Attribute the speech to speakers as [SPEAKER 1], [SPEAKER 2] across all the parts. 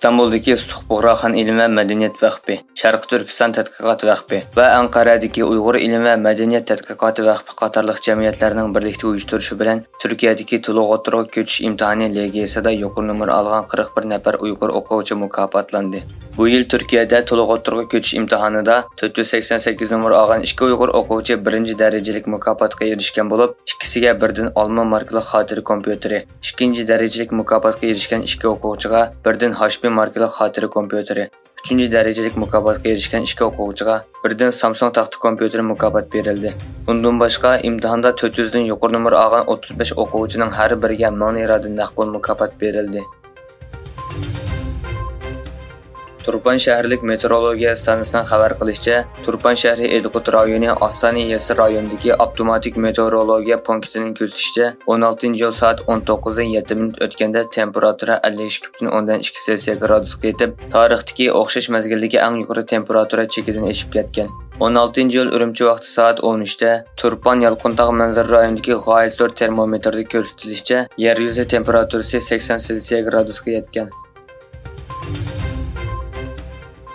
[SPEAKER 1] İstanbul'daki Istiqbog'ra İlim ve Medeniyet Vakfı, Şarkı Türkistan Tədqiqat Vakfı ve Ankara'daki Uyghur İlim ve Medeniyet Tədqiqat Vakfı qatarlıq cemiyetlerinin birlikte uyuşturuşu bilen Türkiye'deki Tuluq Oturuq Köçüş İmtihani LGS'da yuqur numar alğan 41 nəfər Uyghur oquvchi mükafatlandı. Bu yıl Türkiye'de Tuluq Oturuq Köçüş imtihanında 488 numar alğan 2 Uyghur oquvchi 1. derecelik mükafatga erişken bulup, ikisiga birden Alman markalı xotira kompüteri, 2. derecelik mükafatga erişken 2 oquvchiga birden HP markalı xotira kompüteri, 3. derecelik mükafatga erişken 2 oquvchiga birden Samsung taxtı kompüteri mükafat verildi. Bundan başka imtihanda 400'den yuqur numar alğan 35 oquvchining har biriga 1000 liradan naqd mükafat verildi. Turpan şəhərlik meteorologiya stansiyasından xəbər qilishçə, Turpan şəhəri Edqut rayonu Astani Yesi rayonundakı avtomatik meteorologiya punktinin gözləyişçə 16 iyul saat 19'dan 7 minut ötkəndə temperatura 52,2 Selsiya gradusga yetib, tarixdagi o'xshash mezgildagi eng yuqori temperatura chekidan eshib ketgan. 16 iyul Ürümçi vaqti saat 13'te Turpan Yalqıntaq manzara rayonundaki g'oyat zo'r termometrda ko'rsatilishicha, yer yuzi temperaturasi 80 Selsiya gradusga yetgan.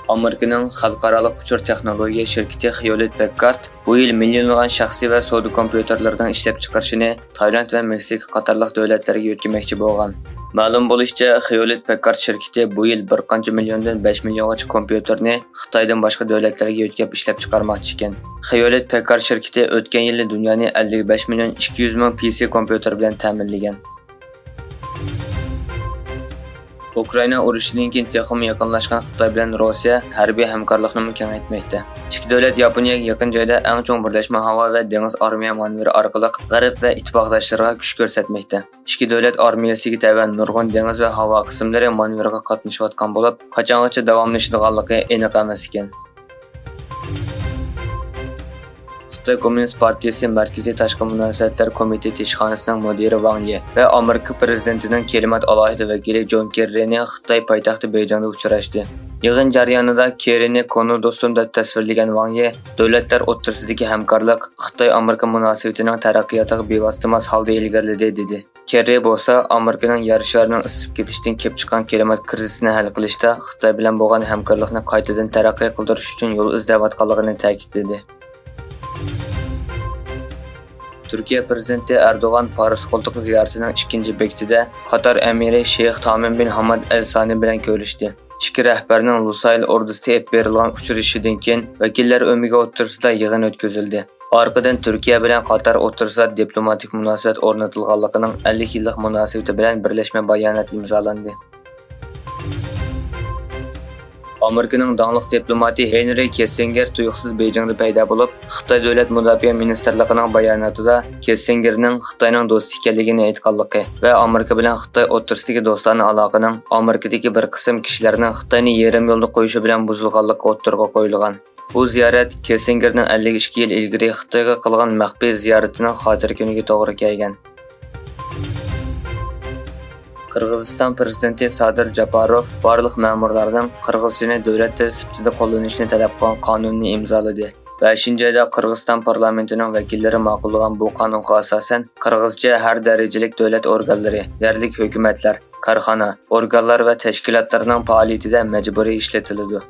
[SPEAKER 1] Amerika'nın xalqaralıq uçur texnologiya şirketi Hewlett-Packard bu yıl milyonlagan şəxsi və soda kompüterlərdən işləp çıxarışını Tayland və Meksika qatarlıq dövlətlərə yetkizməkçi bolğan. Ma'lum bo'lishicha, Hewlett-Packard şirketi bu yıl bir qancha milliondan 5 milliongacha kompüterni Xitoydan boshqa davlatlarga yetkazib ishlab chiqarmoqchi ekan. Hewlett-Packard şirketi o'tgan yili dunyoni 55 million 200 ming PC kompüter bilan ta'minlagan. Ukrayna urushidan keyin texim yaqinlashgan Xitoy bilan Rossiya harbiy hamkorlikni kengaytmoqda. İki davlat Yaponiyaga yaqin joyda eng chong birlashma havo va dengiz armiya manevri orqali G'arb va ittifoqdoshlariga kuch ko'rsatmoqda. İki davlat armiyasiga taban nurg'un dengiz va havo qismlari manevrga qatnashayotgan bo'lib, qachongacha davomlashadiganligi aniq emas ekan. Xitoy Komünist Partiyasi Markaziy Tashqi munosabatlar komiteti ishxonasining mudiri Wang Yi va Amerika prezidentining kelimat alohida vakili John Kerrini Xitoy poytaxti Beyjingda uchrashdi. Yig'in jarayonida Kerrini konu do'stim deb tasvirlagan Wang Yi, davlatlar o'rtasidagi hamkorlik Xitoy Amerika munosabatining taraqqiyotiga bevosita mos holda ilgariladi dedi. Kerri bo'lsa, Amerikaning yer sharining isib ketishidan kelib chiqqan klimat krizisini hal qilishda Xitoy bilan bo'lgan hamkorlikni qaytadan taraqqiy qildirish uchun yo'l izlayotganligini ta'kidladi. Türkiye Prezidenti Erdoğan Paris qo'ltiq ziyaratining 2. bekatida Qatar amiri Sheyx Tamim bin Hamad Al Sani bilan ko'rishdi. İki rahbarning Lusail ordusida berilgan uchrashuvdan keyin vakillar o'miga o'tirsida yig'in o'tkazildi. Orqadan Turkiya bilan Qatar o'tirsida diplomatik munosabat o'rnatilganligining 50 yillik munosabati bilan birlashma bayonot imzolandi. Amerika'nın dağlıq diplomati Henry Kissinger tuyuqsiz Beyjingda paydo bo'lib, Xitoy Davlat Mudofaa Ministerligining bayonotida Kissingerning Xitoyning do'sti ekanligini aytganligi va Amerika bilan Xitoy o'rtasidagi do'stona aloqaning Amerikadagi bir qism kishilarning Xitoyni yarim yo'lda qo'yishi bilan buzilganligi o'ttirg'a qo'yilgan. Bu ziyorat Kissingerning 52 yil ilgari Xitoyga qilgan maxfiy ziyaratining xotira kuniga to'g'ri kelgan. Qirg'iziston prezidenti Sadir Japarov barliq ma'murlardan qirg'izchani davlat tili sifatida qo'llanishni talab qilgan qonunni imzoladi. 5-oyda Qirg'iziston parlamentining vakillari ma'qullagan bu qonunga asosan qirg'izcha har darajalik davlat organlari, yerlik hukumatlar, korxona, organlar va tashkilotlarning faoliyatida majburiy ishlatiladi.